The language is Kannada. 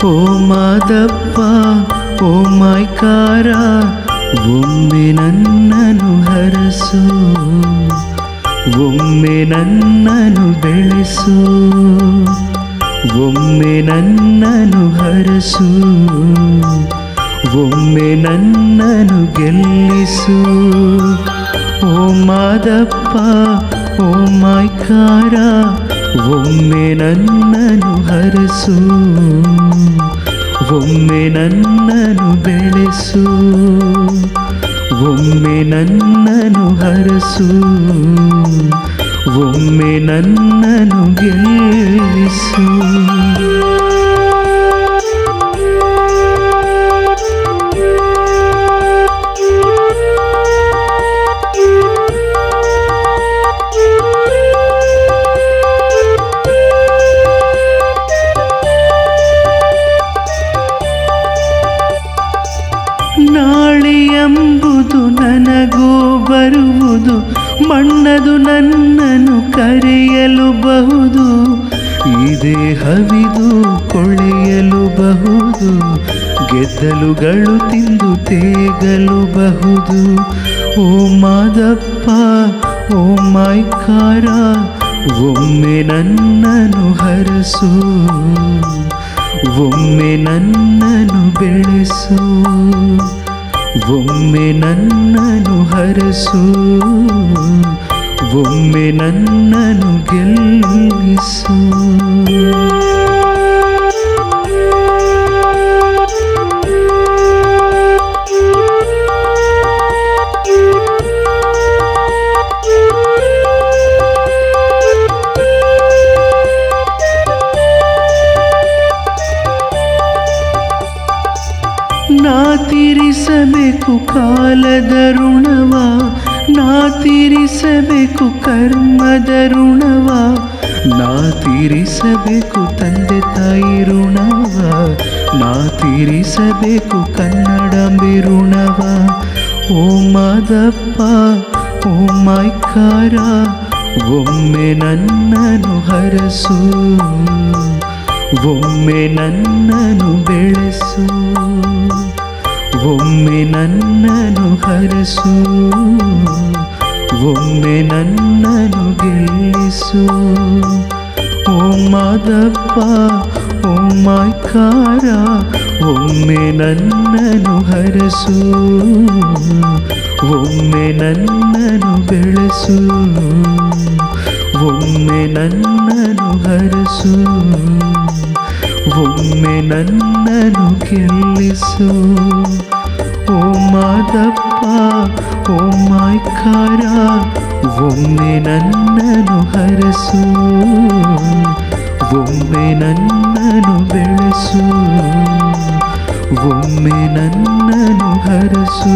ಓ ಮಾದಪ್ಪ ಓ ಮಾಯ್ಕಾರ ಒಮ್ಮೆ ನನ್ನನ್ನು ಹರಸು, ಒಮ್ಮೆ ನನ್ನನ್ನು ಬೆಳೆಸು, ಒಮ್ಮೆ ನನ್ನನ್ನು ಹರಸು, ಒಮ್ಮೆ ನನ್ನನ್ನು ಗೆಲ್ಲಿಸು. ಓ ಮಾದಪ್ಪ ಓ ಮಾಯ್ಕಾರ ಒಮ್ಮೆ ನನ್ನನ್ನು ಹರಸು, ಒಮ್ಮೆ ನನ್ನನ್ನು ಬೆಳೆಸು, ಒಮ್ಮೆ ನನ್ನನ್ನು ಹರಸು, ಒಮ್ಮೆ ನನ್ನನ್ನು ಗೆಲ್ಲಿಸು. ನಾಳೆ ಎಂಬುದು ನನಗೂ ಬರುವುದು, ಮಣ್ಣದು ನನ್ನನ್ನು ಕರೆಯಲು ಬಹುದು, ಇದೇ ಹವಿದು ಕೊಳೆಯಲು ಬಹುದು, ಗೆದ್ದಲುಗಳು ತಿಂದು ತೇಗಲು ಬಹುದು. ಓ ಮಾದಪ್ಪ ಓ ಮಾಯ್ಕಾರ ಒಮ್ಮೆ ನನ್ನನ್ನು ಹರಸು, ಒಮ್ಮೆ ನನ್ನನ್ನು ಬೆಳೆಸು, ಒಮ್ಮೆ ನನ್ನನ್ನು ಹರಸು, ಒಮ್ಮೆ ನನ್ನನ್ನು ಗೆಲ್ಲಿಸು. ನಾ ತೀರಿಸಬೇಕು ಕಾಲದ ಋಣವ, ನಾ ತೀರಿಸಬೇಕು ಕರ್ಮದ ಋಣವ, ನಾ ತೀರಿಸಬೇಕು ತಂದೆ ತಾಯಿ ಋಣವ, ನಾ ತೀರಿಸಬೇಕು ಕನ್ನಡಾಂಬೆ ಋಣವ. ಓ ಮಾದಪ್ಪ ಓ ಮಾಯ್ಕಾರ ಒಮ್ಮೆ ನನ್ನನ್ನು ಹರಸು, ಒಮ್ಮೆ ನನ್ನನ್ನು ಬೆಳೆಸು, ಒಮ್ಮೆ ನನ್ನನ್ನು ಹರಸು, ಒಮ್ಮೆ ನನ್ನನ್ನು ಗೆಲ್ಲಿಸು. ಓ ಮಾದಪ್ಪ ಓ ಮಾಯ್ಕಾರ ಒಮ್ಮೆ ನನ್ನನ್ನು ಹರಸು, ಒಮ್ಮೆ ನನ್ನನ್ನು ಬೆಳೆಸು, ಒಮ್ಮೆ ನನ್ನನ್ನು ಹರಸು, ಒಮ್ಮೆ ನನ್ನನ್ನು ಗೆಲ್ಲಿಸು. ಓ ಮಾದಪ್ಪ ಓ ಮಾಯ್ಕಾರ ಒಮ್ಮೆ ನನ್ನನ್ನು ಹರಸು, ಒಮ್ಮೆ ನನ್ನನ್ನು ಬೆಳೆಸು, ಒಮ್ಮೆ ನನ್ನನ್ನು ಹರಸು,